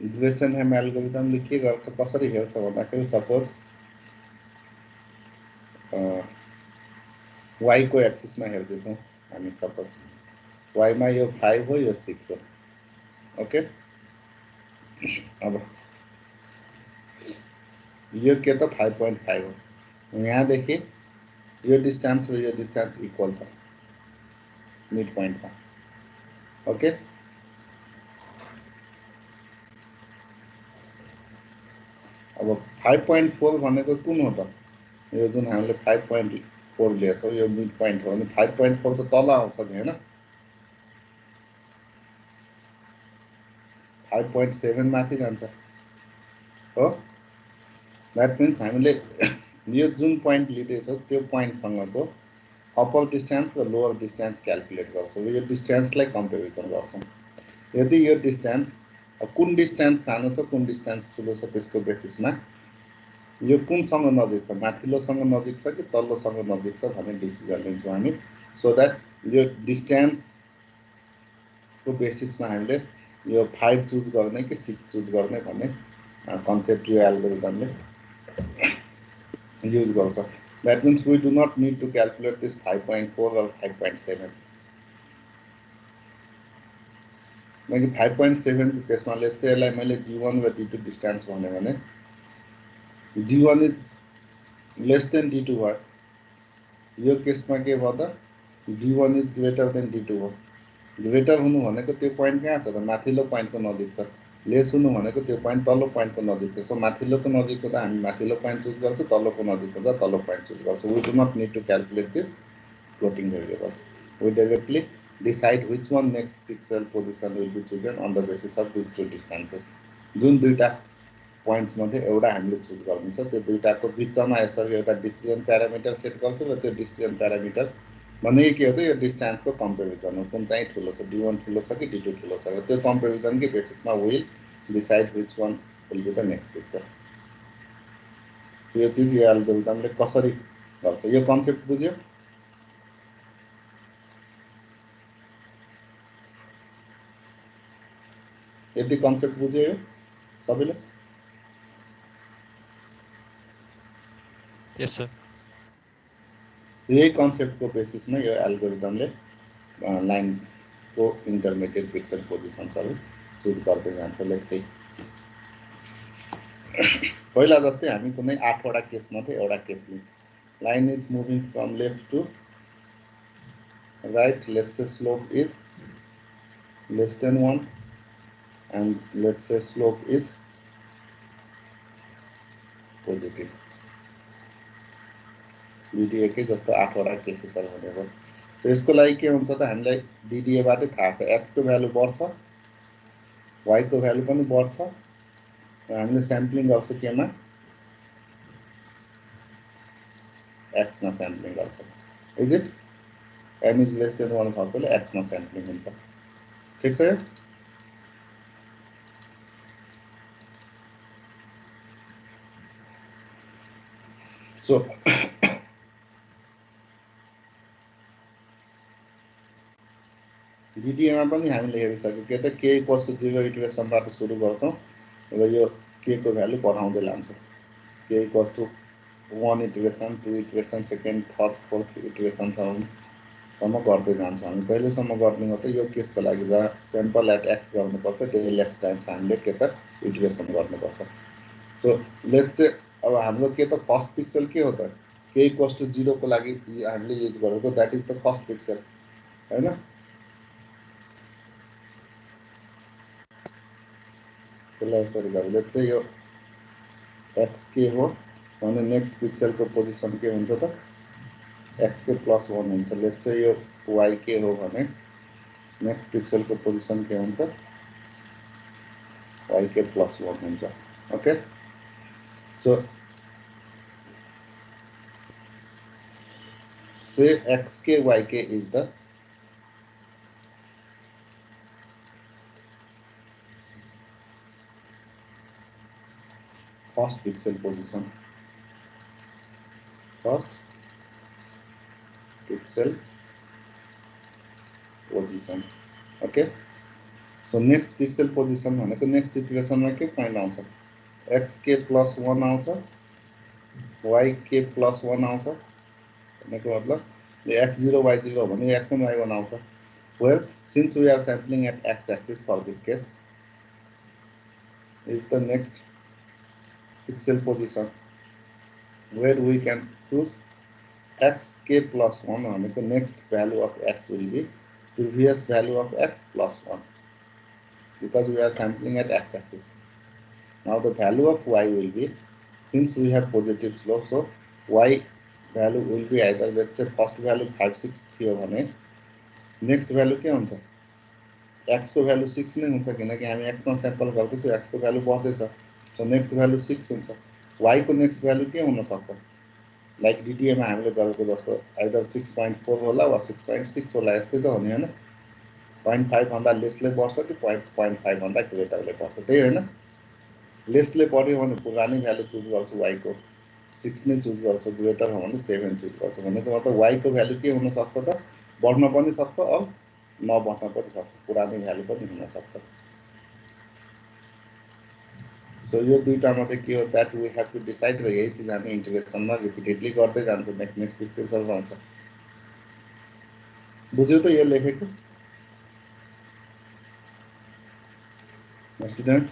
Grayson एल्गोरिदमले के गर्छ कसरी हेर्छ भन्दाखेरि सपोज y को एक्सिसमा हेर्दैछौँ हामी सपोज y मा यो 5 हो यो 6 हो ओके अब यो के त 5.5 हो यहाँदेखि यो डिस्टेन्स र यो डिस्टेन्स इक्वल छ मिड पोइन्टमा ओके अब 5.4 भनेको कुन हो त यो जुन हामीले 5.4 लिएछौँ यो मिड पोइन्ट हो भने 5.4 त तल आउँछ नि हैन 5.7 माथि जान्छ हो द्याट मिन्स हामीले यो जुन पोइन्ट लिँदैछौँ त्यो पोइन्टसँगको अप्पर डिस्टेन्स र लोअर डिस्टेन्स क्याल्कुलेट गर्छौँ यो डिस्टेन्सलाई कम्पेरिजन गर्छौँ यदि यो डिस्टेन्स कुन डिस्टेन्स सानो छ कुन डिस्टेन्स ठुलो छ त्यसको बेसिसमा यो कुनसँग नजिक छ माथिल्लोसँग नजिक छ कि तल्लोसँग नजिक छ भन्ने डिसिजन लिन्छौँ हामी सो द्याट यो डिस्टेन्सको बेसिसमा हामीले यो 5 चुज गर्ने कि 6 चुज गर्ने भन्ने कन्सेप्ट यो एल्गोरिदमले यूज गर्छ that means we do not need to calculate this 5.4 or 5.7 किनकि 5.7 को केसमा लेट्स चाहिँ यसलाई मैले d1 र d2 डिस्टेन्स भने d1 is less then d2 भयो यो केसमा के भयो त d1 is greater then d2 हो ग्रेटर हुनु भनेको त्यो पोइन्ट कहाँ छ त माथिल्लो पोइन्टको नजिक छ लेस हुनु भनेको त्यो पोइन्ट तल्लो पोइन्टको नजिक छ सो माथिल्लोको नजिकको त हामी माथिल्लो पोइन्ट चुज गर्छौँ तल्लोको नजिकको त तल्लो पोइन्ट चुज गर्छौँ we do not need to calculate this floating variables we directly decide which one next pixel position will be chosen on the basis of these two distances जुन दुईटा points मध्ये एउटा हामीले चुज गर्नु छ त्यो दुईटाको बिचमा यसरी एउटा डिसिजन प्यारामिटर सेट गर्छौँ र त्यो डिसिजन प्यारामिटर भनेको के हो त यो डिस्टेन्सको कम्पेरिजन हो कुन चाहिँ ठुलो छ d1 ठुलो छ कि d2 ठुलो छ त्यो कम्पेरिजनकै बेसिसमा will decide which one will be the next picture यो चिज यो एल्गोरिदमले कसरी गर्छ यो कन्सेप्ट बुझ्यो यदि कन्सेप्ट बुझ्यो यो सबैले यस सर यही कन्सेप्टको बेसिसमा यो एल्गोरिदमले लाइनको इन्टरमिडिएट पिक्चर पोजिसन्सहरू चुज गर्दै जान्छ लेट्स चाहिँ पहिला जस्तै हामी कुनै 8 वटा केस मात्रै एउटा केस लियौँ line is moving from left to right let's say slope is less than 1 and let's say slope is positive DDA के जस्तो 8 वटा केसेसहरु भनेको सो यसको लागि के हुन्छ त हामीलाई DDA बाटै थाहा छ x को भ्यालु बढ्छ y को भ्यालु पनि बढ्छ र हामीले स्याम्पलिङ गर्छौं केमा x मा स्याम्पलिङ गर्छौं is it m is less than 1 भएकोले x मा स्याम्पलिङ हुन्छ ठीक छ सो DDA मा पनि हामीले हेरिसक्यौं के त k = 0 इटरेसनबाट सुरु गर्छौं र यो k को भ्यालु बढाउँदै लान्छौं k = 1 iteration 2 iteration second third fourth iteration सम्म गर्दै जान्छौं हामी कहिलेसम्म गर्ने हो त यो केसको लागि जहाँ स्याम्पल एट x गर्नुपर्छ डेल x टाइम्स हामीले के त इटरेसन गर्नुपर्छ सो लेट्स से अब हाम्रो के त फर्स्ट पिक्सल के हो त k = 0 को लागि हामीले युज गरेको that is the first pixel हैन त्यसलाई यसरी गरौँ लेट्स से यो x के हो भने नेक्स्ट पिक्सलको पोजिसन के हुन्छ त x के +1 हुन्छ लेट्स से यो y के हो भने नेक्स्ट पिक्सलको पोजिसन के हुन्छ y के +1 हुन्छ okay so say xk yk is the first pixel position okay so next pixel position भनेको नेक्स्ट सिचुएसनमा के पोइन्ट आउँछ xk + 1 आउँछ yk + 1 आउँछ भनेको मतलब यो x0 y0 हो भने x1 y1 आउँछ well since we are sampling at x-axis for this case is the next pixel position where we can choose xk + 1 भनेको next value of x will be previous value of x + 1 because we are sampling at x-axis. Now the value of y will be, since we have positive slope, so y value will be either, let's say first value 5 6 थियो भने next value के हुन्छ x को value 6 नै हुन्छ किनकि हामी x मा स्याम्पल गर्दैछौँ x को value बढ्दैछ so next value 6 हुन्छ y को next value के हुन सक्छ लाइक DTA मा हामीले गरेको जस्तो either 6.4 होला वा 6.6 होला यस्तै त हो नि हैन 0.5 भन्दा लेसले बढ्छ कि 0.5 भन्दा ग्रेटरले बढ्छ त्यही हैन लेसले बढ्यो भने पुरानै भ्यालु चुज गर्छु y को 6 नै चुज गर्छु ग्रेटर हो भने 7 चुज गर्छु भनेको मतलब y को भ्यालु के हुन सक्छ त बढ्न पनि सक्छ अब नबढ्न पनि सक्छ पुरानै भ्यालु पनि हुन सक्छ सो यो दुईटा मध्ये के हो that we have to decide र यही चीज हामी इन्टिग्रेसनमा रिपिटेडली गर्दै जान्छौँ नेक्स्ट पिक्सेल्सहरु आउँछ बुझ्यो त यो लेखेको स्टुडेन्ट्स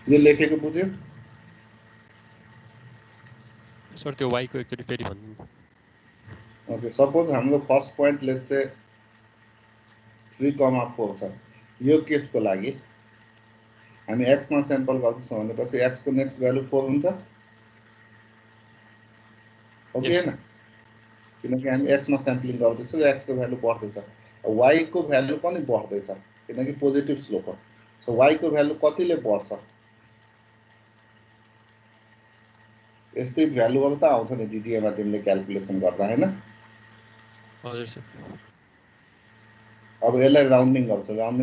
यो लेखेको बुझ्यो सर त्यो y को एकचोटी फेरि भन्नु ओके सपोज हाम्रो फर्स्ट पोइन्ट लेट्स से 3,4 छ यो केसको लागि हामी x मा स्याम्पल गर्दैछौँ भनेपछि x को नेक्स्ट भ्यालु 4 हुन्छ ओके हैन किनकि हामी x मा स्याम्पलिङ गर्दैछौँ x को भ्यालु बढ्दैछ y को भ्यालु पनि बढ्दैछ किनकि पोजिटिभ स्लोप हो सो y को भ्यालु कतिले बढ्छ यस्तै भ्यालुहरु त आउँछ नि DTA मा तिमीले क्याल्कुलेसन गर्दा हैन हजुर सर अब यसलाई राउन्डिङ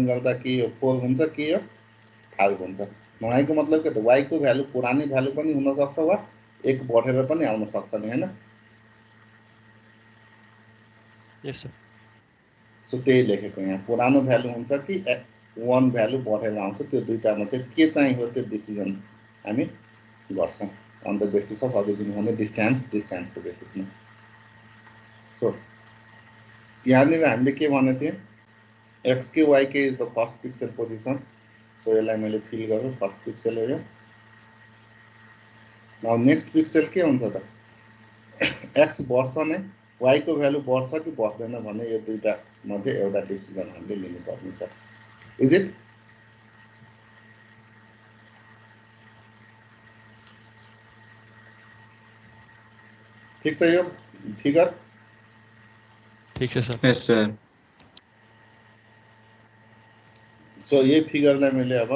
गर्दा के यो 4 हुन्छ के यो 5 हुन्छ भनेको मतलब के त y को भ्यालु पुरानै भ्यालु पनि हुन सक्छ वा एक बढेर पनि आउन सक्छ नि हैन यस सर सो त्यही लेखेको यहाँ पुरानो भ्यालु हुन्छ कि 1 भ्यालु बढेर आउँछ त्यो दुईटा मध्ये के चाहिँ हो त्यो डिसिजन हामी गर्छौं on the basis of origin भने distance को बेसिसमा सो यहाँनिर हामीले के भनेको थियौं x k y k is the first pixel position so यसलाई मैले फिल गरेँ फर्स्ट पिक्सल हो यो नाउ नेक्स्ट पिक्सल के हुन्छ त x बढ्छ नै y को भ्यालु बढ्छ कि बढ्दैन भन्ने यो दुईटा मध्ये एउटा डिसिजन हामीले लिनुपर्ने छ इज इट ठीक छ यो फिगर ठीक छ सर यस सर सो ये फिगरलाई मैले अब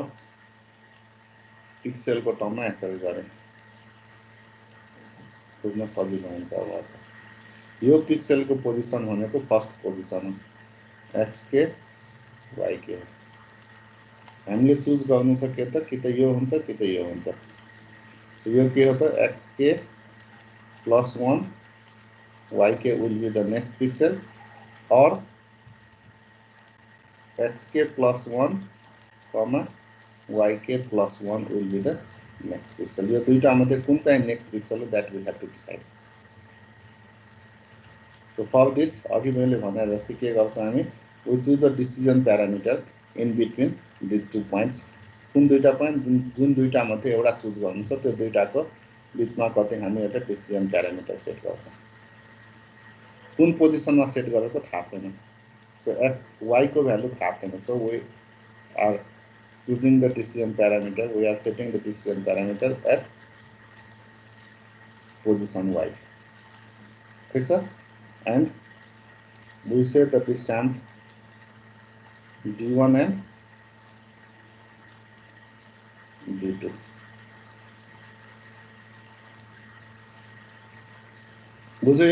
पिक्सेलको टर्ममा यसरी गरेँ बुझ्न सजिलो हुन्छ अब आज यो पिक्सेलको पोजिसन भनेको फर्स्ट पोजिसन हो xk yk हामीले चुज गर्नु छ के त यो हुन्छ कि त यो हुन्छ सो यो के हो त xk + 1 yk will be the next pixel or xk + 1 comma yk + 1 will be the next pixel यो दुईटा मध्ये कुन चाहिँ नेक्स्ट पिक्सल हो that we have to decide so for this अघि मैले भने जस्तै के गर्छ हामी we choose a decision parameter in between this two points कुन दुईटा पोइन्ट जुन दुईटा मध्ये एउटा चुज गर्नु छ त्यो दुईटाको बीचमा कतै हामी एउटा डिसिजन प्यारामिटर सेट गर्छौं कुन पोजिसनमा सेट गरेको थाहा छैन सो y को भ्यालु थाहा छैन so we are choosing the decision parameter we are setting the decision parameter at position y ठीक छ and we set the distance d1 and d2 बुझ्यो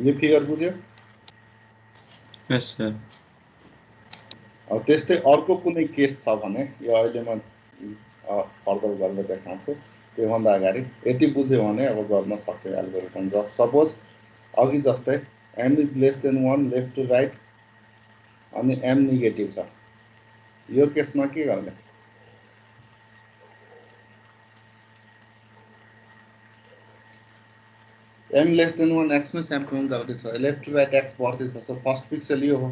यो फिगर बुझ्यो यस सर अब त्यस्तै अर्को कुनै केस छ भने यो अहिले म फर्दर गरेर देखाउँछु। त्योभन्दा अगाडि यति बुझ्यो भने अब गर्न सक्यो एल्गोरिथम। सपोज अघि जस्तै m is less than 1 left to right अनि m नेगेटिभ छ। यो केसमा के गर्ने? m लेस देन 1 x मा स्याम्पलिङ गर्दैछ, लेफ्ट टु राइट x बढ्दैछ। सो फर्स्ट पिक्सल यो हो।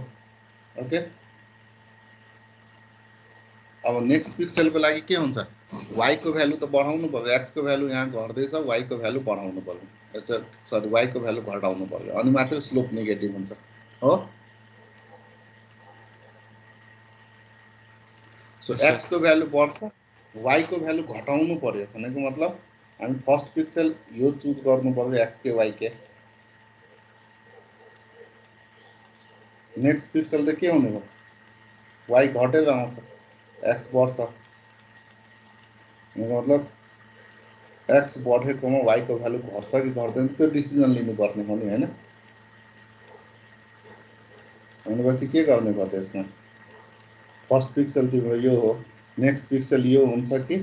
ओके, अब नेक्स्ट पिक्सलको लागि के हुन्छ? y को भ्यालु त बढाउनु पर्यो, x को भ्यालु यहाँ घट्दैछ, y को भ्यालु बढाउनु पर्यो, सरी y को भ्यालु घटाउनु पर्यो, अनि मात्र स्लोप नेगेटिभ हुन्छ हो। सो x को भ्यालु बढ्छ, y को भ्यालु घटाउनु पर्यो भनेको मतलब हामी फर्स्ट पिक्सल यो चुज गर्नु पर्यो x के y के। नेक्स्ट पिक्सल त के हुने भयो? y घटेर आउँछ, x बढ्छ, मतलब x बढेकोमा y को भ्यालु घट्छ कि घट्दैन त्यो डिसिजन लिनुपर्ने हो नि, हैन? भनेपछि के गर्ने भयो त्यसमा? फर्स्ट पिक्सल तिम्रो यो हो, नेक्स्ट पिक्सल यो हुन्छ कि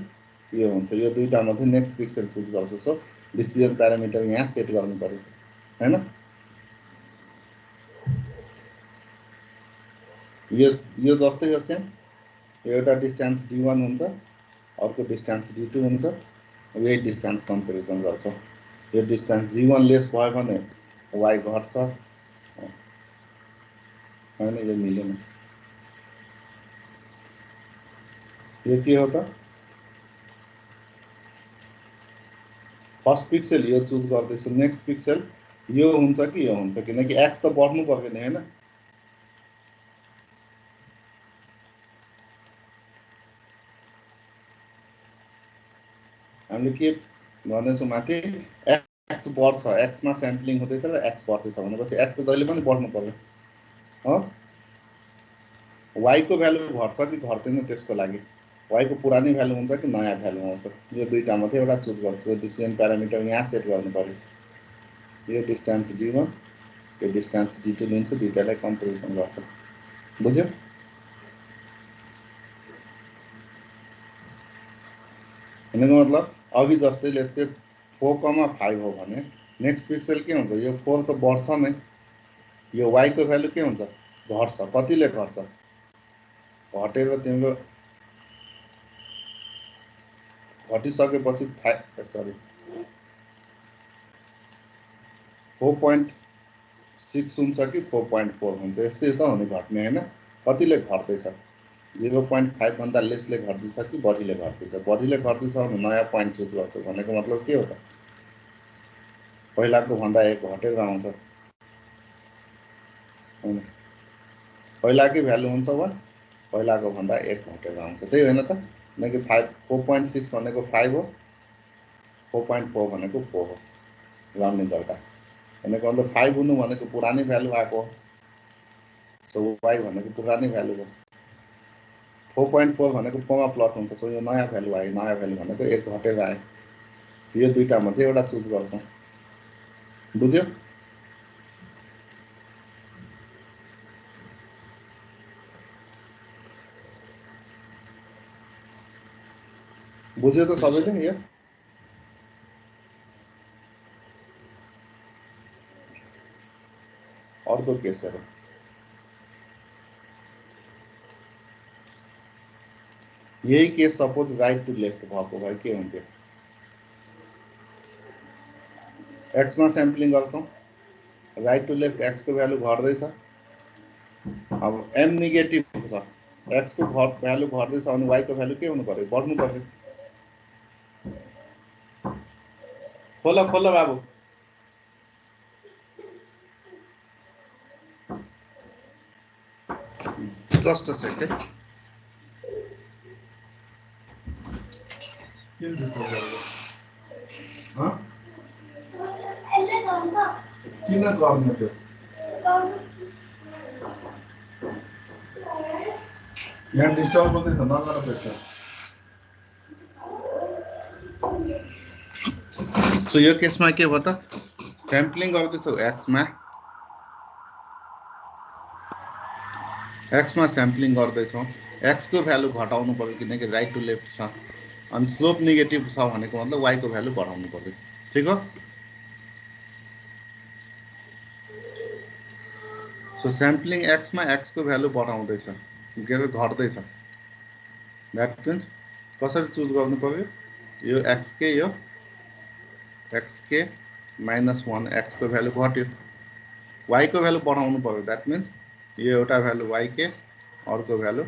यो हुन्छ, यो दुईटा मध्ये नेक्स्ट पिक्सल चुज गर्छ। सो डिसिजन प्यारामिटर यहाँ सेट गर्नु पर्यो, हैन? यो जस्तै हो सेम, एउटा डिस्टेन्स d1 हुन्छ, अर्को डिस्टेन्स d2 हुन्छ, यही डिस्टेन्स कम्पेरिजन गर्छ। यो डिस्टेन्स g1 लेस भयो भने y घट्छ, हैन? यो मिलेन। यो के हो त? फर्स्ट पिक्सल यो चुज गर्दैछु, नेक्स्ट पिक्सल यो हुन्छ कि यो हुन्छ, किनकि x त बढ्नु पर्यो नि, हैन? हामीले के भन्दैछौँ माथि? x बढ्छ, x मा स्याम्पलिङ हुँदैछ र x बढ्दैछ भनेपछि x त जहिले पनि बढ्नु पर्यो हो। y को भ्यालु घट्छ कि घट्दैन त्यसको लागि y को पुरानै भ्यालु हुन्छ कि नयाँ भ्यालु आउँछ, यो दुईटा मध्ये एउटा चुज गर्छु। डिसिजन प्यारामिटर यहाँ सेट गर्नु पर्यो। यो डिस्टेन्स d1, यो डिस्टेन्स d2 लिन्छु, दुईटालाई कम्पेरिजन गर्छु। बुझ्यो? भनेको मतलब अघि जस्तै लेट्स से 4,5 हो भने नेक्स्ट पिक्सल के हुन्छ? यो 4 त बढ्छ नै, यो y को भ्यालु के हुन्छ? घट्छ। कतिले घट्छ? घटेर तिम्रो घटिसकेपछि 4.6 हुन्छ कि 4.4 हुन्छ, यस्तै त हो नि घट्ने, हैन? कतिले घट्दैछ? 0.5 भन्दा लेसले घट्दैछ कि बढीले घट्दैछ? बढीले घट्दैछ भने नयाँ पोइन्ट चुज गर्छु भनेको मतलब के हो त? पहिलाको भन्दा 1 घटेर आउँछ, हैन? पहिलाकै भ्यालु हुन्छ 1, पहिलाको भन्दा 1 घटेर आउँछ, त्यही होइन त? किनकि 4.6 भनेको 5 हो, 4.4 भनेको 4 हो, राउन्डिङ गर्दा। भनेको मतलब 5 हुनु भनेको पुरानै भ्यालु आएको हो, सो y भनेको पुरानै भ्यालु हो। 4.4 भनेको 4 मा प्लट हुन्छ, सो यो नयाँ भ्यालु आयो, नयाँ भ्यालु भनेको 1 घटेर आयो। यो दुईटा मध्ये एउटा चुज गर्छौँ। बुझ्यो? बुझ्यो त सबैले? यो अर्को केसहरू यही case suppose right to left भएको भए के हुन्थ्यो? x मा स्याम्पलिङ गर्छौँ, राइट टु लेफ्ट x को भ्यालु घट्दैछ, अब m नेगेटिभ छ, x को भ्यालु घट्दैछ अनि y को भ्यालु के हुनु पर्यो? बढ्नु पर्यो। खोला खोला बाबु, जस्ट अ सेकेन्ड। किन गर्ने त्यो? यहाँ डिस्टर्ब हुँदैछ, नगर त्यसो। सो यो केसमा के भयो त? स्याम्पलिङ गर्दैछौ x मा, एक्स मा स्याम्पलिङ गर्दैछौँ, एक्स को भ्यालु घटाउनु पर्यो किनकि राइट टु लेफ्ट छ, अनि स्लोप नेगेटिभ छ भनेको मतलब वाई को भ्यालु बढाउनु पर्यो। ठिक हो? सो स्याम्पलिङ एक्स मा एक्स को भ्यालु बढाउँदैछ के अरे घट्दैछ, द्याट मिन्स कसरी चुज गर्नु पर्यो, यो एक्स के यो एक्स के -1 एक्स को भ्यालु घट्यो, वाई को भ्यालु बढाउनु पर्यो, द्याट मिन्स यो एउटा भ्यालु वाई के अर्को भ्यालु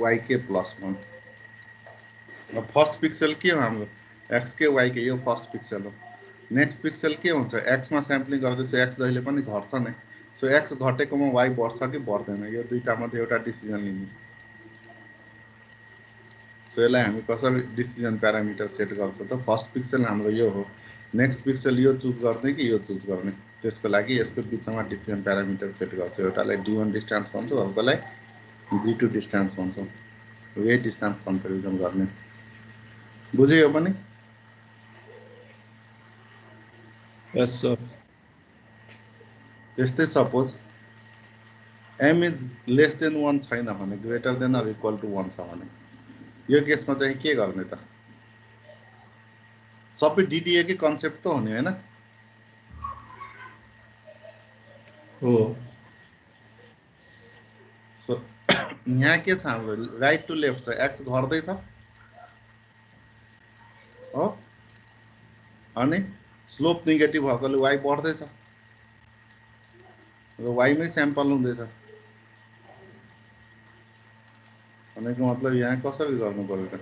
वाई के +1। फर्स्ट पिक्सल के हो हाम्रो एक्स के वाई के, यो फर्स्ट पिक्सल हो। नेक्स्ट पिक्सल के हुन्छ, एक्स मा स्याम्पलिङ गर्दैछु, एक्स जहिले पनि घट्छ नै, सो एक्स घटेकोमा वाई बढ्छ कि बढ्दैन, यो दुईटा मध्ये एउटा डिसिजन लिनु। सो यसलाई हामी कसरी डिसिजन प्यारामिटर सेट गर्छ त, फर्स्ट पिक्सल हाम्रो यो हो, नेक्स्ट पिक्सल यो चुज गर्ने कि यो चुज गर्ने, त्यसको लागि यसको बिचमा डिसिजन प्यारामिटर सेट गर्छ। एउटालाई D1 डिस्टेन्स भन्छौँ, अर्कोलाई D2 डिस्टेन्स भन्छौँ। यही डिस्टेन्स कम्पेरिजन गर्ने। बुझ्यो यो पनि? Yes sir. त्यस्तै suppose m is less than 1 छैन भने, greater than or equal to 1 छ भने, यो केसमा चाहिँ के गर्ने त, सबै DDA कै कन्सेप्ट त हो नि, हैन? हो। सो यहाँ के छ हाम्रो, राइट टु लेफ्ट छ, एक्स घट्दैछ हो, अनि स्लोप नेगेटिभ भएकोले वाई बढ्दैछ र वाईमै स्याम्पल हुँदैछ भनेको मतलब यहाँ कसरी गर्नु पर्यो त,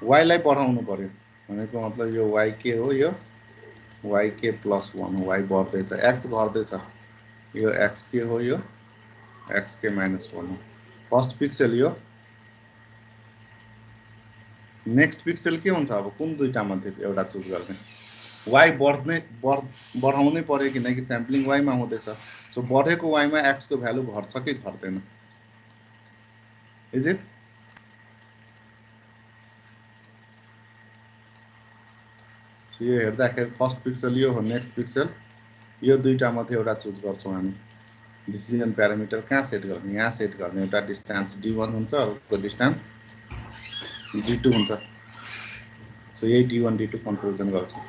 वाईलाई बढाउनु पर्यो भनेको मतलब यो वाई के हो, यो वाई के +1 हो, वाई बढ्दैछ, एक्स घट्दैछ, यो एक्स के हो, यो एक्स के -1 हो। फर्स्ट पिक्सल यो, नेक्स्ट पिक्सल के हुन्छ, अब कुन दुईटा मध्ये एउटा चुज गर्ने, वाई बढाउनै पर्यो किनकि स्याम्पलिङ वाईमा हुँदैछ, सो बढेको वाईमा एक्स को भ्यालु घट्छ कि घट्दैन, इज इट? यो हेर्दाखेरि फर्स्ट पिक्सल यो हो, नेक्स्ट पिक्सल यो दुईटा मध्ये एउटा चुज गर्छौँ हामी। डिसिजन प्यारामिटर कहाँ सेट गर्ने, यहाँ सेट गर्ने, एउटा डिस्टेन्स D1 हुन्छ, अर्को डिस्टेन्स D2 हुन्छ। सो यही D1 D2 कम्पेरिजन गर्छौँ।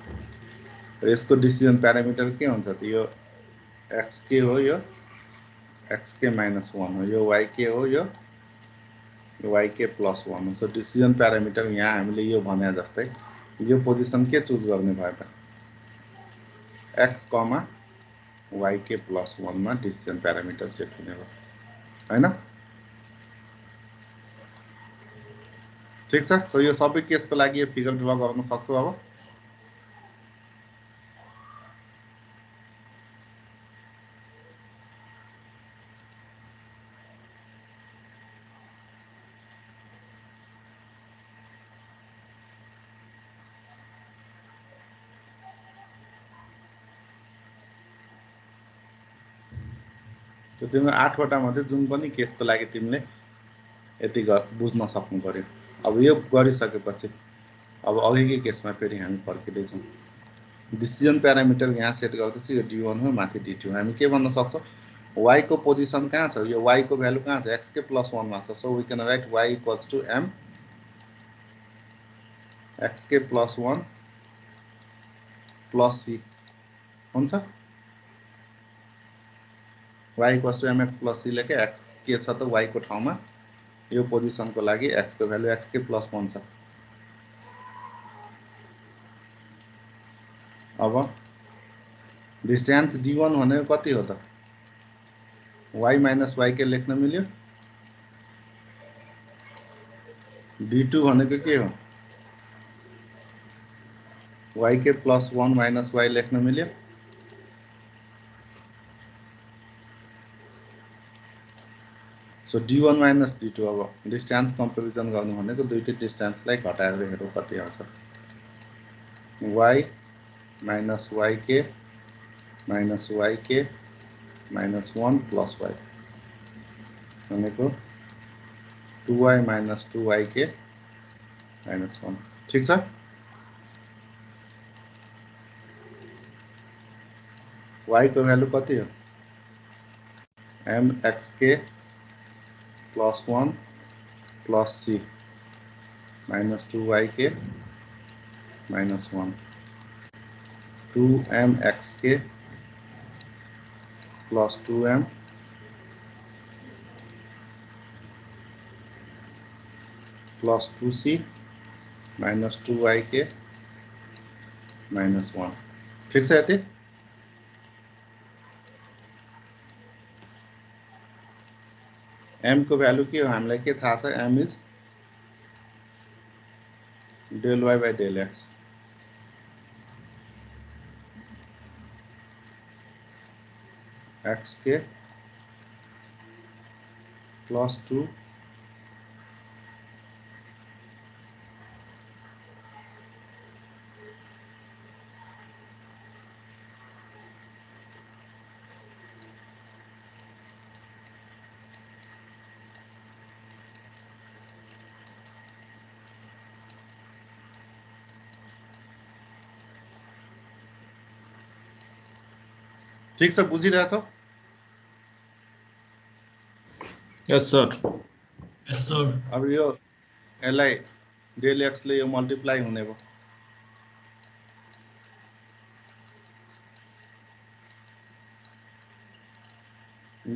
र यसको डिसिजन प्यारामिटर के हुन्छ त, यो एक्स के हो, यो एक्स के -1 हो, यो वाई के हो, यो वाई के +1 हो। सो डिसिजन प्यारामिटर यहाँ हामीले यो भने जस्तै यो पोजिसन के चुज गर्ने भयो त, एक्स कमा वाई के +1 मा डिसिजन प्यारामिटर सेट हुने हो, हैन? ठिक छ। सो यो सबै केसको लागि यो फिगर ड्र गर्न सक्छौँ अब। त्यो तिम्रो 8 वटा मध्ये जुन पनि केसको लागि तिमीले यति बुझ्न सक्नु पर्यो। अब यो गरिसकेपछि अब अघिकै केसमा फेरि हामी फर्किँदैछौँ। डिसिजन प्यारामिटर यहाँ सेट गर्दैछु, यो D1 हो, माथि D2। हामी के भन्न सक्छौँ, y को पोजिसन कहाँ छ, यो y को भ्यालु कहाँ छ, x के +1 मा छ। So we can write y equals to m x के +1 + c हुन्छ। y equals to mx + c लेखे x के छ त y को ठाउँमा, यो पोजिसनको लागि x को भ्यालु x के +1 छ। अब डिस्टेन्स D1 भनेको कति हो त, y - y के लेख्न मिल्यो, D2 भनेको के हो, y के +1 - y लेख्न मिल्यो, सो D1 - D2। अब डिस्टेन्स कम्पेरिजन गर्नु भनेको दुईटै डिस्टेन्सलाई घटाएर हेरौँ कति आउँछ, y - y के -y के -1 + y भनेको 2y - 2y के -1। ठिक छ। y को भ्यालु कति हो mxk plus 1 plus c minus 2yk minus 1 2mxk plus 2m plus 2c minus 2yk minus 1 ठीक छ यति m को भ्यालु के हो हामीलाई के थाहा छ m is del y by del x xk plus 2 ठीक छ बुझिरहेछौ Yes, sir. Yes, sir. अब यो यसलाई डेल एक्स ले यो मल्टिप्लाई हुने भयो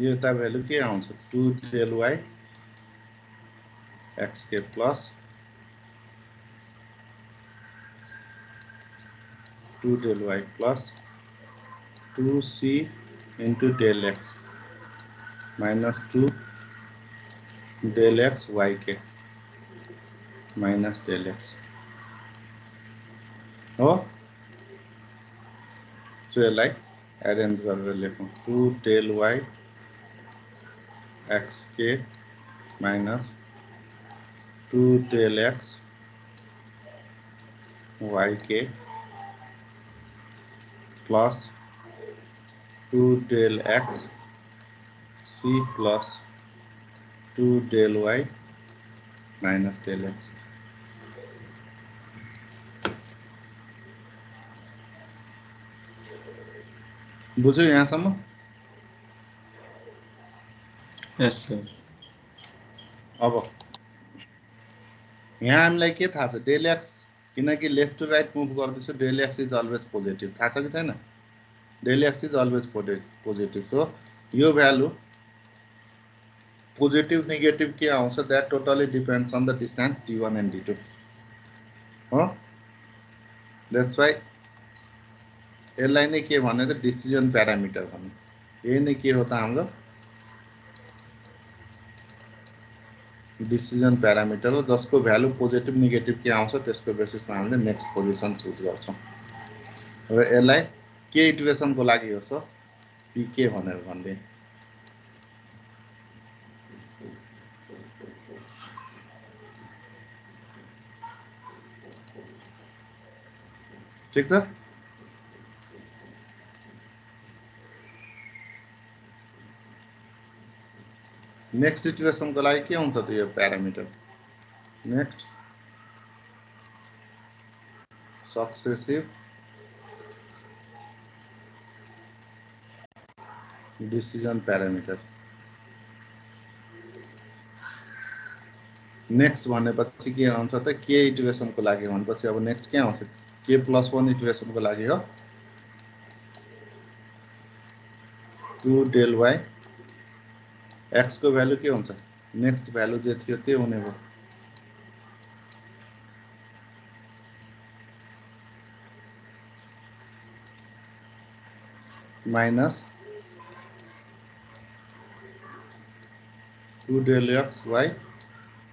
यो त भ्यालु के आउँछ 2 del y xk plus 2 del y plus 2c into del x minus 2 del x yk minus del x हो सो यसलाई एरेन्ज गरेर लेखौँ 2 del y xk minus 2 del x yk plus 2 del x c plus 2 del y minus del x बुझ्यो यहाँसम्म Yes, sir. अब यहाँ हामीलाई के थाहा छ डेल एक्स किनकि लेफ्ट टु राइट मुभ गर्दैछ del x is always positive थाहा छ कि छैन del x is always positive so यो भ्यालु पोजिटिभ नेगेटिभ के आउँछ that totally depends on the distance d1 and d2 हो द्याट्स वाइ यसलाई नै के भने त डिसिजन प्यारामिटर भन्ने यही नै के हो त हाम्रो डिसिजन प्यारामिटर हो जसको भ्यालु पोजिटिभ नेगेटिभ के आउँछ त्यसको बेसिसमा हामीले नेक्स्ट पोजिसन चुज गर्छौं र यसलाई के इटरेसनको लागि हो सो pk भनेर भन्दै ठीक छ नेक्स्ट इटरेसनको लागि के हुन्छ त यो parameter next successive decision parameter next भनेपछि के आउँछ त के इटरेसनको लागि भनेपछि अब नेक्स्ट के आउँछ k + 1 इटरेसनको लागि हो 2 del y x को भ्यालु के हुन्छ नेक्स्ट भ्यालु जे थियो त्यो हुने भयो minus 2 del x y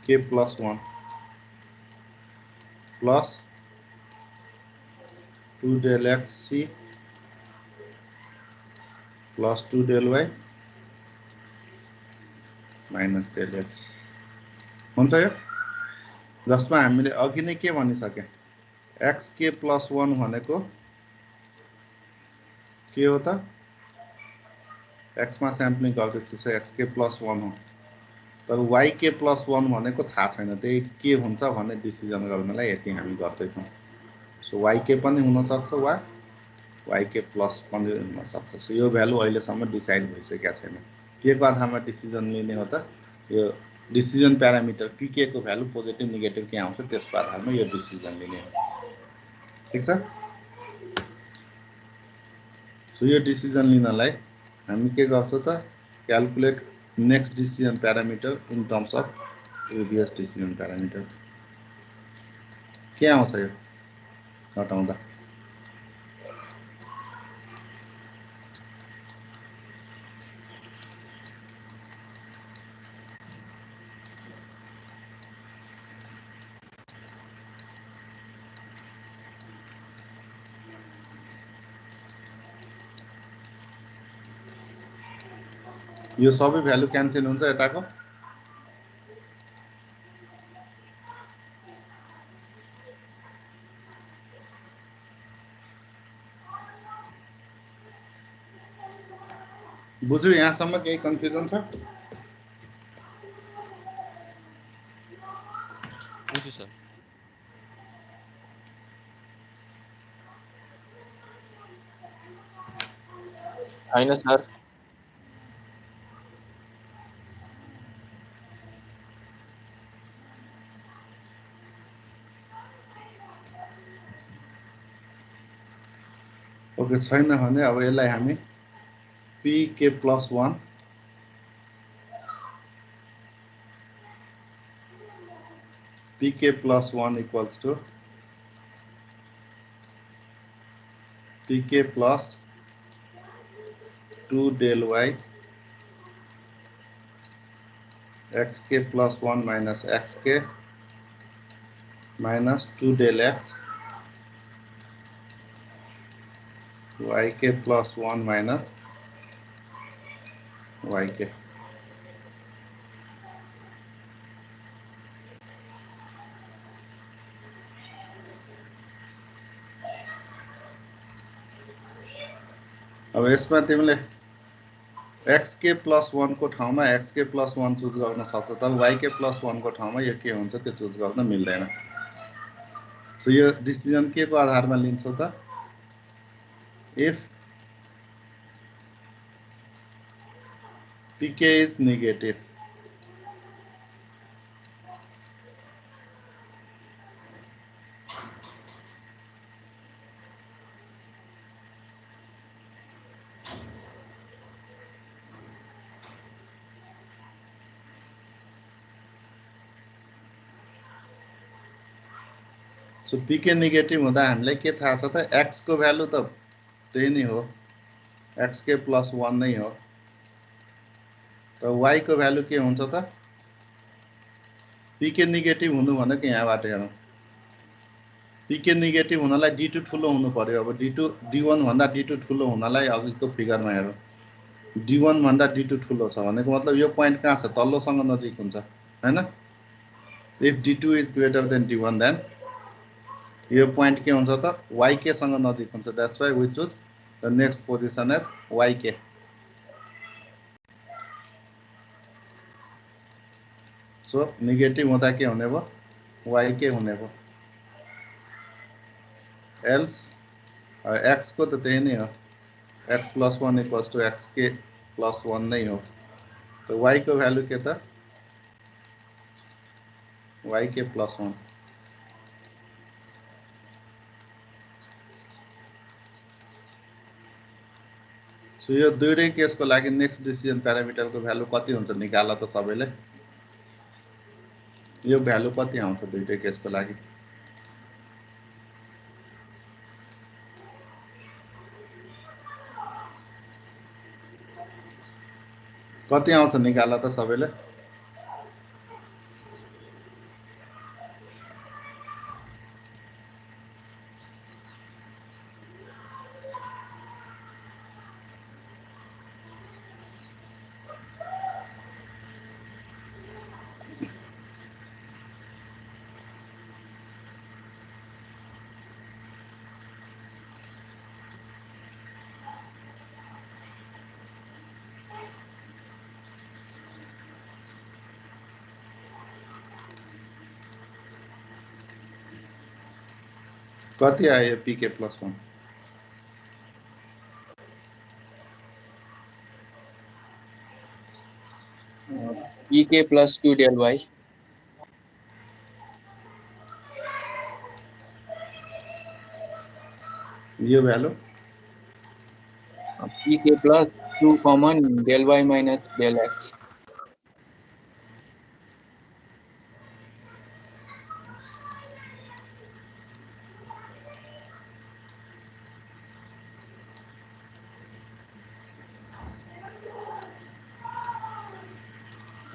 k + 1 plus 2 del x c plus 2 del y minus del x हुन्छ यो जसमा हामीले अघि नै के भनिसके xk + 1 भनेको के हो त x मा स्याम्पलिङ गर्दैछु सो xk + 1 हो तर yk + 1 भनेको थाहा छैन त्यही के हुन्छ भन्ने डिसिजन गर्नलाई यति हामी गर्दै छौं सो yk पनि हुन सक्छ वा yk प्लस पनि हुन सक्छ। सो यो भ्यालु अहिलेसम्म डिसाइड भइसकेको छैन। के को आधारमा डिसिजन लिने हो त? यो डिसिजन प्यारामिटर pk को भ्यालु पोजिटिभ नेगेटिभ के आउँछ त्यसको आधारमा यो डिसिजन लिने हो। ठिक छ? सो यो डिसिजन लिनलाई हामी के गर्छौँ त? Calculate next decision parameter in terms of previous decision parameter. के आउँछ यो घटाउँदा? यो सबै भ्यालु क्यान्सल हुन्छ यताको। बुझ्यो? यहाँसम्म केही कन्फ्युजन छ? बुझ्यो सर। होइन सर। ओके, छैन भने अब यसलाई हामी pk plus 1 pk plus 1 equals to pk plus 2 del y xk plus 1 minus xk minus 2 del x yk plus 1 minus yk। अब यसमा तिमीले xk प्लस 1 को ठाउँमा xk प्लस 1 चुज गर्न सक्छ, तर yk प्लस 1 को ठाउँमा यो के हुन्छ त्यो चुज गर्न मिल्दैन। सो यो डिसिजन के को आधारमा लिन्छौ त? If pk is negative, so pk negative हुँदा हामीलाई के थाहा छ त? x को भ्यालु त त्यही नै हो, xk प्लस 1 नै हो। त y को भ्यालु के हुन्छ त? pk नेगेटिभ हुनु भनेको यहाँबाट हेरौँ, pk नेगेटिभ हुनलाई d2 ठुलो हुनु पर्यो। अब d1 भन्दा d2 ठुलो हुनलाई अघिको फिगरमा हेरौँ, d1 भन्दा d2 ठुलो छ भनेको मतलब यो पोइन्ट कहाँ छ? तल्लोसँग नजिक हुन्छ हैन? If d2 is greater than d1 then यो पोइन्ट के हुन्छ त? yk सँग नजिक हुन्छ। That's why we choose the next position as yk। So negative हुँदा के हुने भयो? yk हुने भयो। एल्स x को त त्यही नै हो, x plus 1 equals to xk plus 1 नै हो। तो y को भ्यालु के त? yk plus 1। सो यो दुईटै केसको लागि नेक्स्ट डिसिजन प्यारामिटरको भ्यालु कति हुन्छ निकाल त सबैले। यो भ्यालु कति आउँछ दुईटै केसको लागि? कति आउँछ निकाल त सबैले। कति आयो pk plus 1? pk plus q del y. यो value pk plus q common del y minus del x.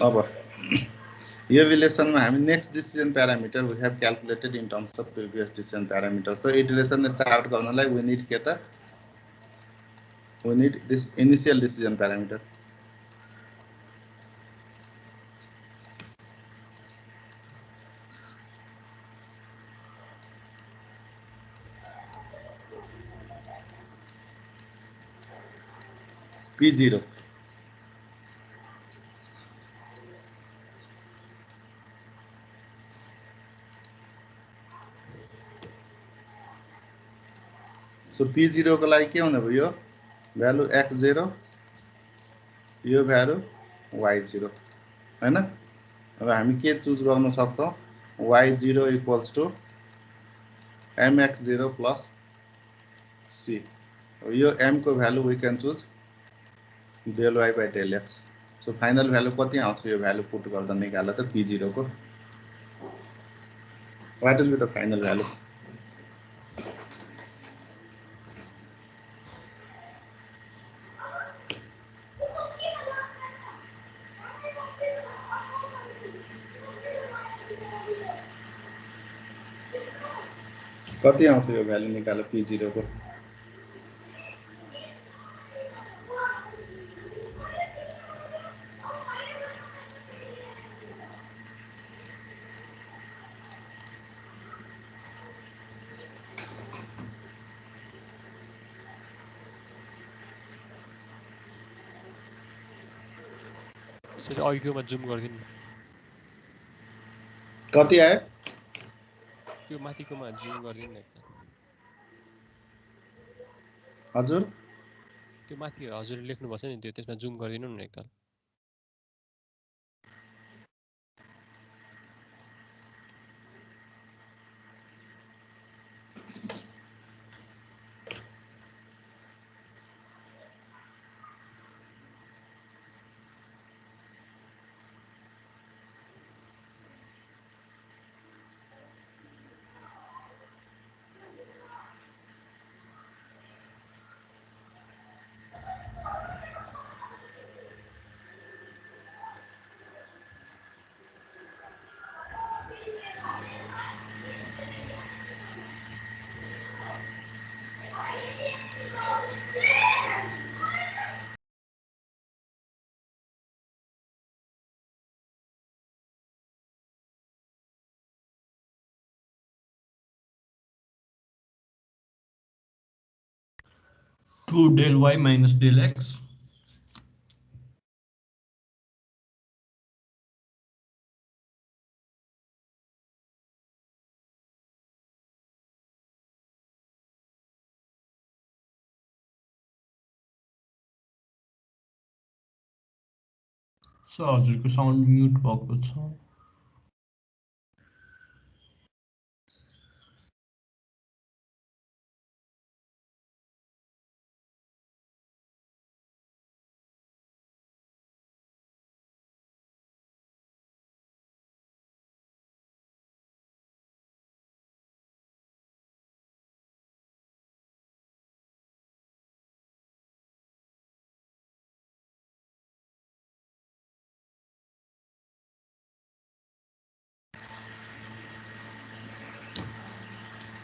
अब यो रिलेसनमा हामी next decision parameter we have calculated in terms of previous decision parameter. So iteration start गर्नलाई we need के त we need this initial decision parameter. P0. So P0 को लागि के हुने भयो भ्यालु x0 यो भ्यालु y0 हैन. अब हामी के चुज गर्न सक्छौं y0 equals to mx0 plus c. यो m को value we can choose del y by del x. So final value कति आउँछ यो भ्यालु पुट गर्दा निकाल्दा त P0 को what will be the final value. कति आउँछ यो भ्यालु निकाल्दा P0 को त्यसले अघिकोमा जुम गर्दिनु कति आयो त्यो माथिकोमा जुम गर्दिनु न एकताल हजुर त्यो माथि हजुरले लेख्नु भएको छ नि त्यो त्यसमा जुम गर्दिनु न एकताल Two del y minus del x. So हजुरको साउन्ड म्युट भएको छ.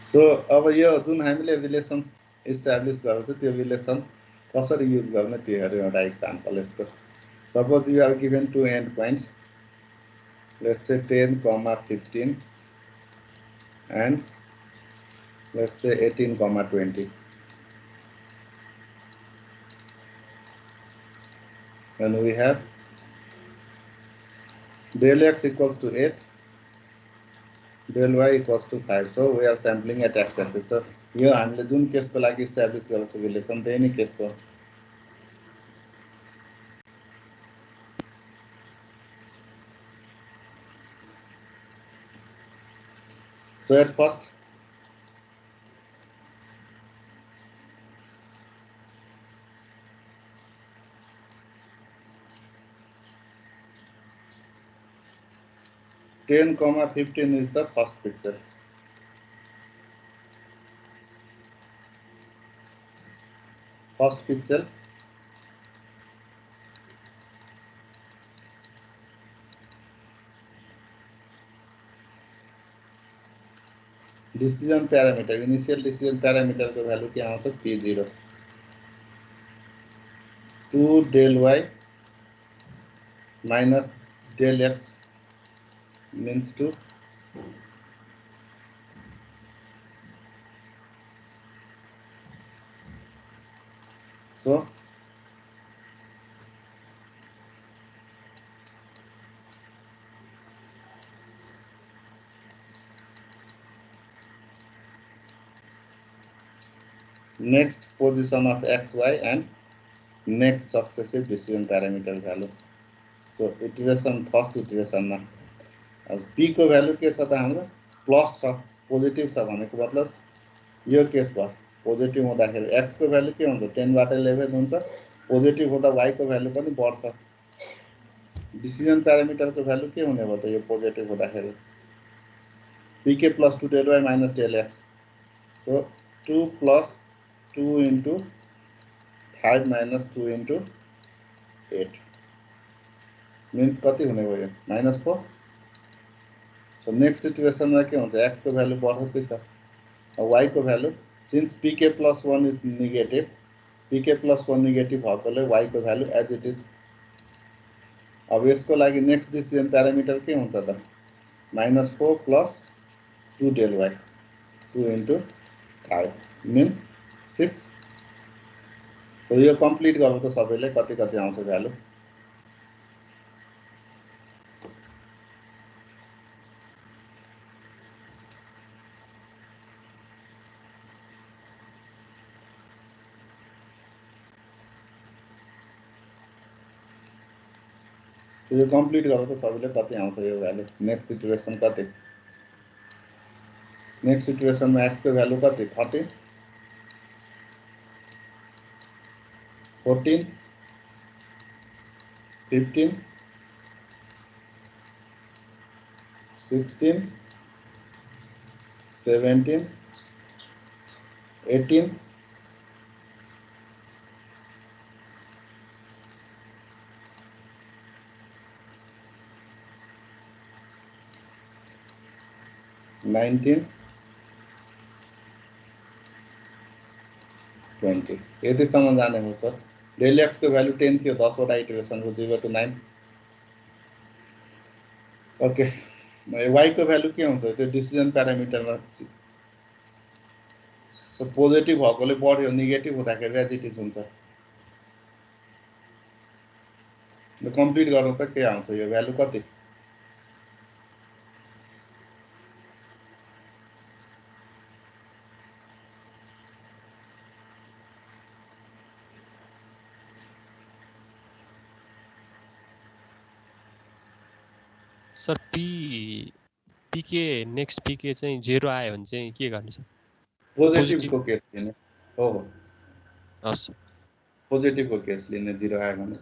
सो अब यो जुन हामीले रिलेसन इस्टाब्लिश गरेको छ त्यो रिलेसन कसरी युज गर्ने त्यो हेरौँ एउटा एक्जाम्पल यसको. Suppose you are given two end points let's say 10, 15 and let's say 18, 20. Then we have del x equals to 8, del y equals to 5. So we are sampling at x axis. So यो हामीले जुन केसको लागि establish गरेको छ relation त्यही नै केसको So at first, (10, 15) is the first pixel. First pixel. Decision parameter, initial decision parameter को value क्या आउँछ P0. 2 del y minus del x means 2. So next position of x, y and next successive decision parameter value. So iteration first iteration मा p को value के छ त हाम्रो plus छ पोजिटिभ छ भनेको मतलब यो केस भयो पोजिटिभ हुँदाखेरि x को भ्यालु के हुन्छ 10 बाट 11 हुन्छ पोजिटिभ हुँदा y को भ्यालु पनि बढ्छ डिसिजन प्यारामिटर को भ्यालु के हुने भयो त यो पोजिटिभ हुँदाखेरि pk plus 2 del y minus del x. So 2 plus 2 into 5 minus 2 into 8 means कति हुने भयो -4. So next situation मा के हुन्छ x को भ्यालु बढ्दै छ y को value since pk plus 1 is negative pk plus 1 negative भएकोले y को भ्यालु as it is. अब यसको लागि नेक्स्ट डिसिजन प्यारामिटर के हुन्छ त -4 plus 2 del y 2 into 5 means 6. So यो कम्प्लिट गर्नु त सबैले कति कति आउँछ भ्यालु So यो कम्प्लिट गर्नु त सबैले कति आउँछ यो भ्यालु नेक्स्ट इटरेसन कति नेक्स्ट इटरेसनमा x को भ्यालु कति 30 14 15 16 17 18 19 20 यतिसम्म जाने हो सर डेल एक्स को भ्यालु 10 थियो 10 वटा इटरेसन को 0 to 9 ओके y को भ्यालु के हुन्छ त्यो डिसिजन प्यारामिटरमा सो पोजिटिभ भएकोले बढ्यो नेगेटिभ हुँदाखेरि एज इट इज हुन्छ ल कम्प्लिट गर्नु त के आउँछ यो भ्यालु कति सर पीके नेक्स्ट पीके चाहिँ 0 आयो भने चाहिँ के गर्ने छ पोजिटिभ को केस लिने हो हस् पोजिटिभ को केस लिने 0 आयो भने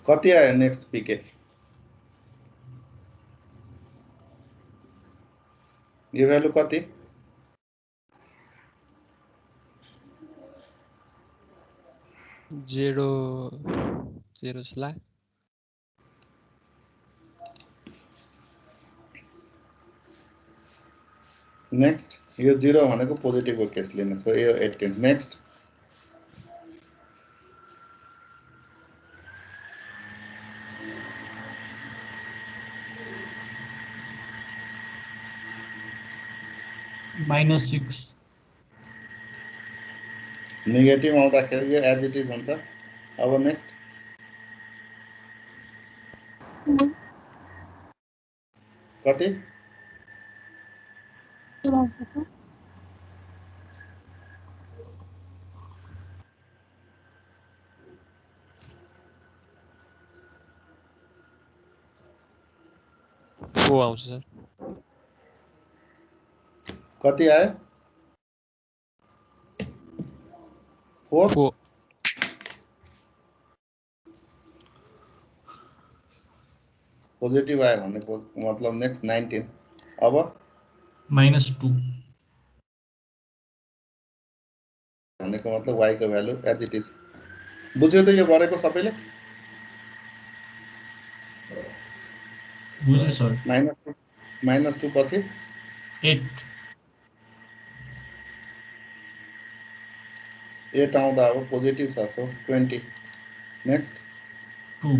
कति आयो नेक्स्ट पीके यो भ्यालु कति 0 जस्तो नेक्स्ट यो 0 भनेको पोजिटिभ को केस लिने सो यो 18 नेक्स्ट -6 नेगेटिभ आउँदाखेरि यो एज इट इज हुन्छ अब नेक्स्ट कति 4 आउँछ सर 4 आउँछ सर कति आयो 4 4 पोजिटिभ आयो भनेको मतलब नेक्स्ट 19 अब -2 भनेको मतलब y को भ्यालु एज इट इज बुझ्यो त यो गरेको सबैले बुझे सर -2 पछि 8 8 आउँदा अब पोजिटिभ छ सो 20 नेक्स्ट 2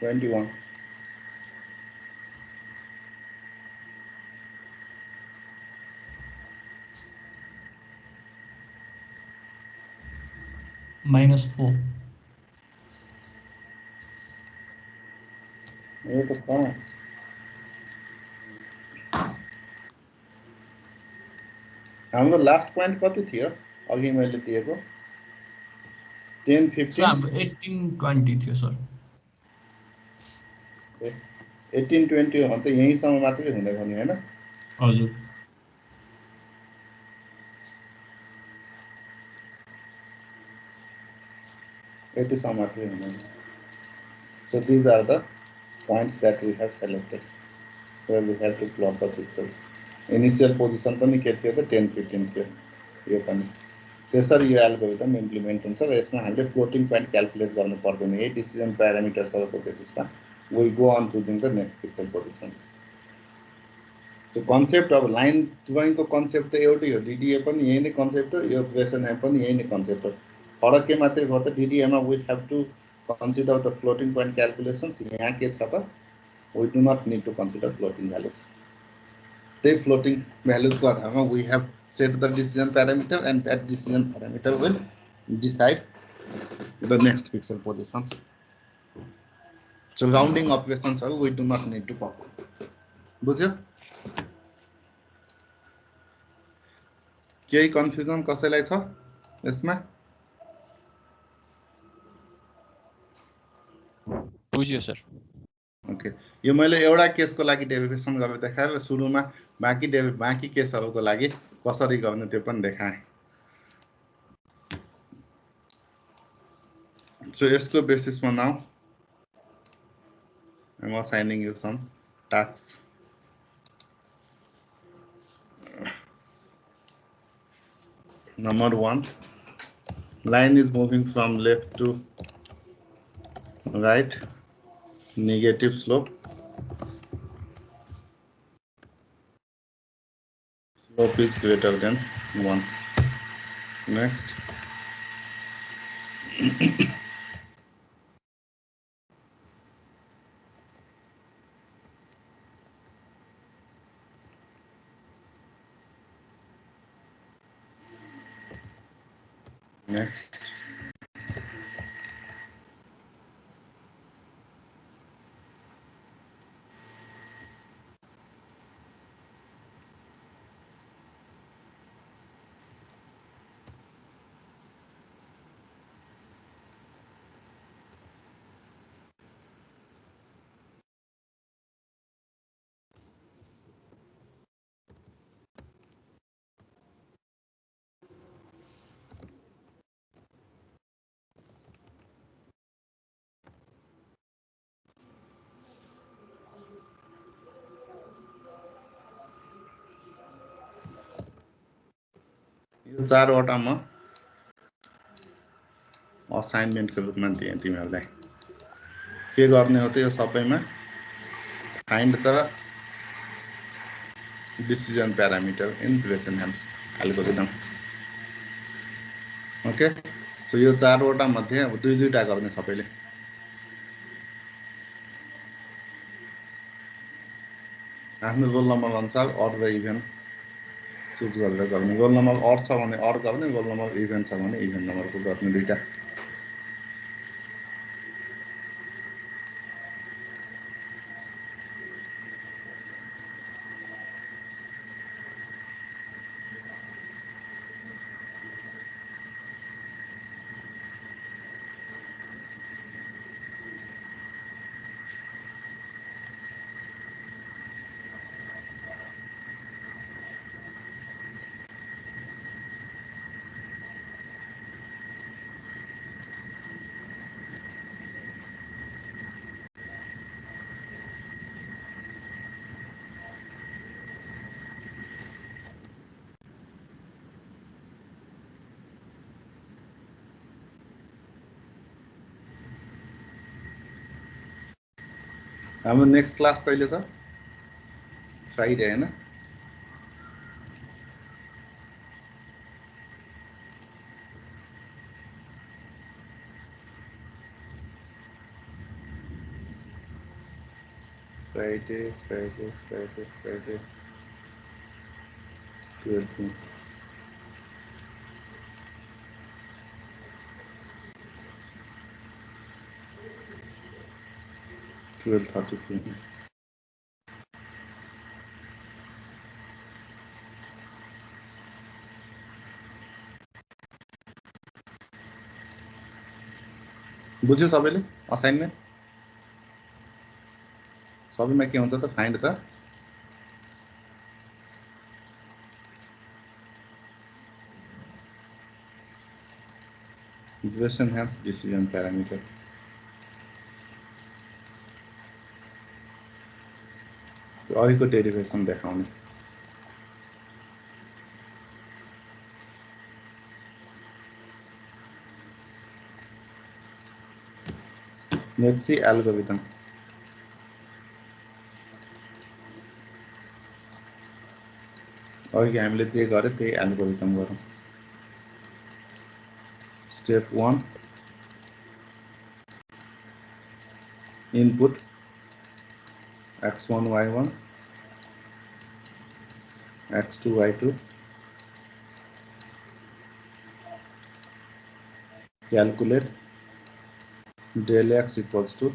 21 -4 यो त कहाँ हाम्रो लास्ट पोइन्ट कति थियो अघि मैले दिएको 10 सर 15 हाम्रो 18 20 थियो सर 18 20 हो भने त यहीँसम्म मात्रै हुने भने हैन हजुर यतिसम्म मात्रै हुने so these are the points that we have selected where we have to plot the pixels initial position पनि के थियो त 10 15 थियो यो पनि त्यसरी यो एल्गोरिदम इम्प्लिमेन्ट हुन्छ र यसमा हामीले फ्लोटिङ पोइन्ट क्याल्कुलेट गर्नु पर्दैन यही decision प्यारामिटर्सहरुको बेसिसमा we go on choosing the next pixel positions so concept of line drawing को concept त एउटै हो DDA पनि यही नै concept हो यो Gaussian पनि यही नै concept हो फरक के मात्रै भयो त DDA मा we have to consider the floating point calculations यहाँ के छ त we do not need to consider floating values the floating values को आधारमा we have set the decision parameter and that decision parameter will decide the next pixel positions so rounding operations we do not need to perform बुझ्यो केही confusion कसैलाई छ यसमा बुझ्यो sir okay यो मैले एउटा केसको लागि डेरिभेसन गरेर देखाएँ सुरुमा बाँकी केसहरुको लागि कसरी गर्ने त्यो पनि देखाएँ सो यसको बेसिसमा now I am assigning you some tasks number 1 line is moving from left to right negative slope slope is greater than 1 next next यो चारवटामा असाइनमेन्टको रूपमा दिएँ तिमीहरूलाई के गर्ने हो त यो सबैमा find the decision parameter in Gaussian algorithm okay so यो चारवटा मध्ये अब दुई दुईटा गर्ने सबैले आफ्नो रोल नम्बर अनुसार अड र इभेन चुज गरेर गर्ने रोल नम्बर अड छ भने अड गर्ने रोल नम्बर इभेन छ भने इभेन नम्बरको गर्ने दुईटा हाम्रो नेक्स्ट क्लास कहिले छ? फ्राइडे हैन? फ्राइडे 12 12:32 बुझ्यो सबैले असाइनमेन्ट? सबैमा के हुन्छ त find the duration hence decision parameter. अघिको डेरिभेसन देखाउने। Let's see algorithm. अघि हामीले जे गरे त्यही एल्गोरिथम गरौँ। Step 1 input x1 y1 x2 y2 calculate del x equals to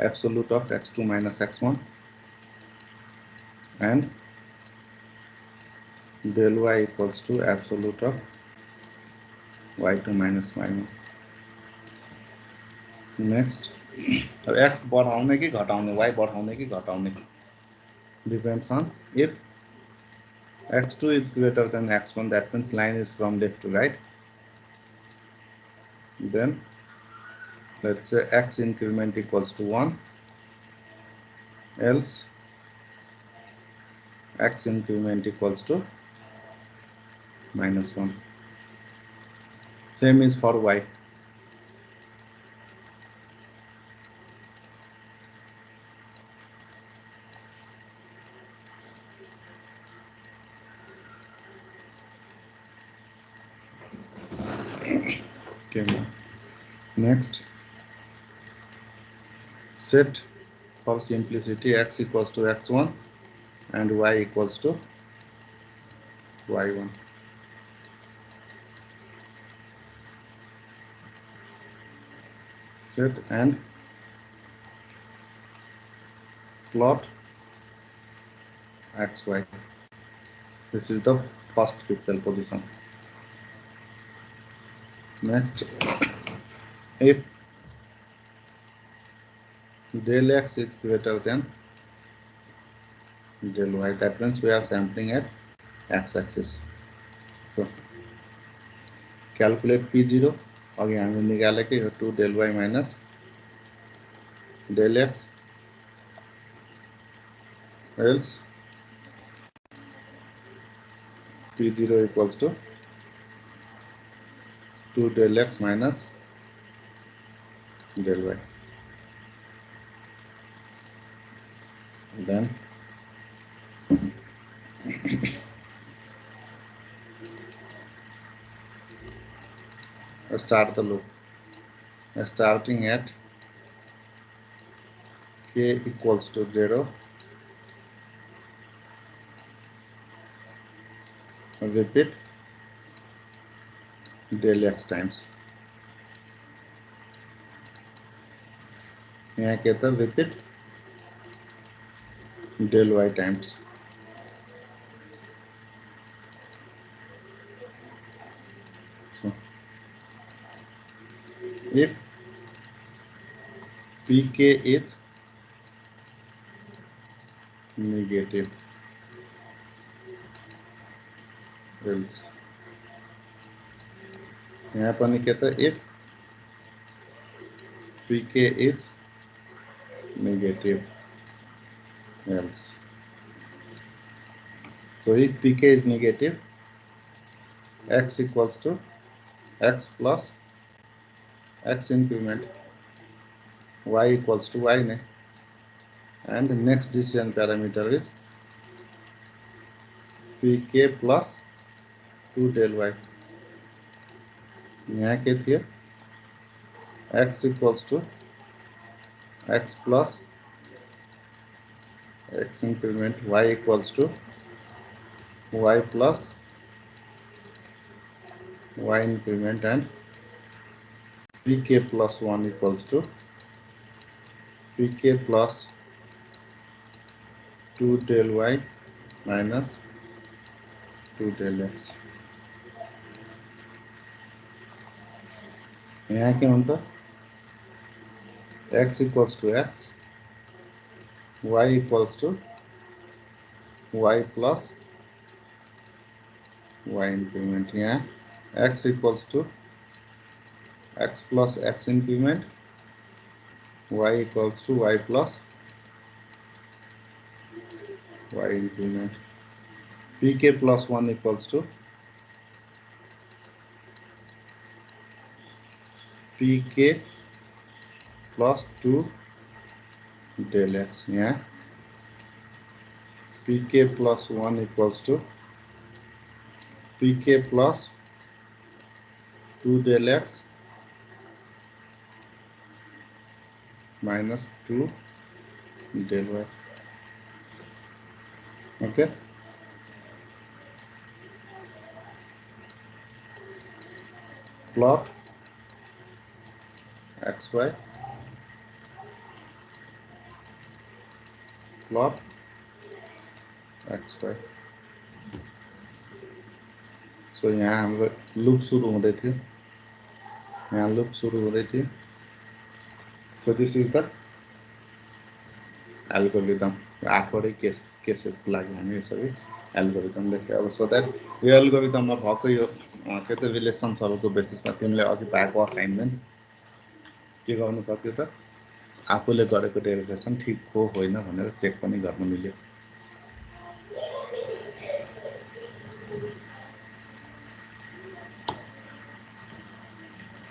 absolute of x2 minus x1 and del y equals to absolute of y2 minus y1. Next, अब x बढाउने कि घटाउने, y बढाउने कि घटाउने depends on if x2 is greater than x1, that means line is from left to right, then let's say x increment equals to 1, else x increment equals to minus 1. Same is for y. Okay, next set for simplicity x equals to x1 and y equals to y1. Set and plot xy. This is the first pixel position. Next, if del x is greater than del y, that means we are sampling at x-axis. So calculate p0. अघि हामीले निकालेकै हो 2 del y minus del x, else p0 equals to 2 del x minus del y. Then start the loop, starting at k equals to 0, repeat del x times. यहाँ के त repeat del y times. So if pk is negative, else यहाँ पनि के त if pk is negative, else. So if pk is negative, x equals to x plus x increment, y equals to y ne, and the next decision parameter is pk plus 2 del y. यहाँ के थियो x equals to x plus x increment, y equals to y plus y increment, and pk plus 1 equals to pk plus 2 del y minus 2 del x. यहाँ के हुन्छ x equals to x, y equals to y plus y increment. यहाँ x equals to x plus x increment, y equals to y plus y increment. pk plus 1 equals to pk plus 2 del x. यहाँ pk plus 1 equals to pk plus 2 del x minus 2 del y. Okay. Plot xy, plot xy. So यहाँ हाम्रो loop सुरु हुँदै थियो, यहाँ loop सुरु हुँदै थियो. So this is the algorithm. आठवटै केसेसको लागि हामी यो सबै एल्गोरिदम लेख्यो. अब सो दैट यो एल्गोरिदममा भएको यो के त रिलेसन्सहरुको बेसिसमा तिमीले अघि पाएको असाइनमेन्ट के गर्न सक्यो त आफूले गरेको डेरिभेसन ठीक हो होइन भनेर चेक पनि गर्न मिल्यो.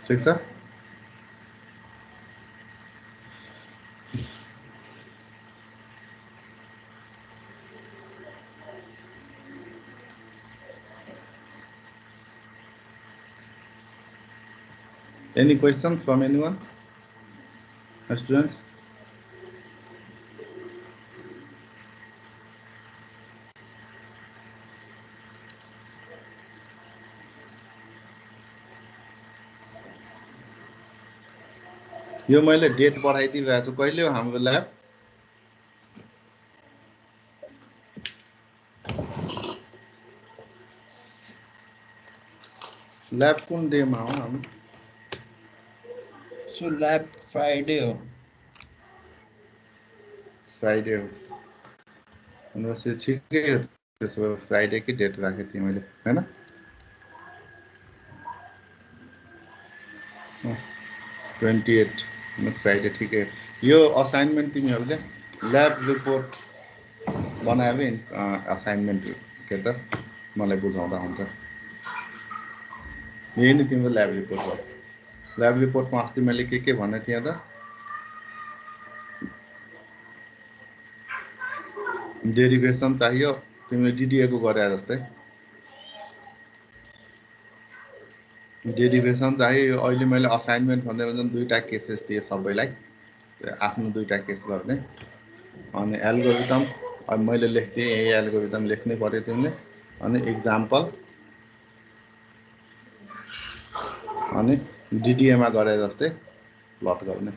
ठीक छ. Any question from anyone? Students? यो मैले डेट बढाइदिएको छु. कहिले हो हाम्रो ल्याब? ल्याब कुन डेमा हो हाम्रो? So lab Friday हो. फ्राइडे हो. भनेपछि ठिकै हो. त्यसो भए फ्राइडे की डेट राखेको थिएँ मैले हैन. 28 फ्राइडे ठिकै. यो असाइनमेन्ट तिमीहरूले ल्याब रिपोर्ट बनायो असाइनमेन्ट के त मलाई बुझाउँदा हुन्छ. यही नै तिम्रो ल्याब रिपोर्ट हो. ल्याब रिपोर्टमा अस्ति मैले के भनेको थिएँ त डेरिभेसन चाहियो तिमीले डीडीए को गरे जस्तै डेरिभेसन चाहियो. अहिले मैले असाइनमेन्ट भन्दै भने दुईटा केसेस दिए सबैलाई आफ्नो दुईटा केस गर्ने अनि एल्गोरिदम अब मैले लेख्थे यही एल्गोरिदम लेख्नै पर्यो तिमीले अनि एक्जाम्पल अनि डीडीए मा गरे जस्तै प्लट गर्ने.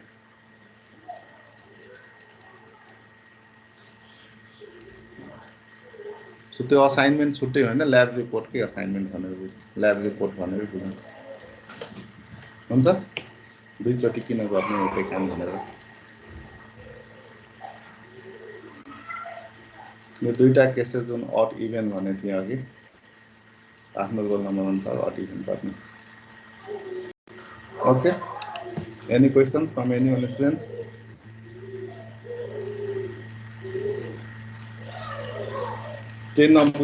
सो त्यो असाइनमेन्ट छुट्टै होइन ल्याब रिपोर्टकै असाइनमेन्ट भनेर बुझ. ल्याब रिपोर्ट भनेर बुझ्नु हुन्छ. दुईचोटि किन गर्ने एउटै काम भनेर. यो दुईटा केसेस जुन अड इभन भने थिए अघि आफ्नो रोल नम्बर अनुसार अड इभन गर्ने. Okay. Any question from anyone students? Ten number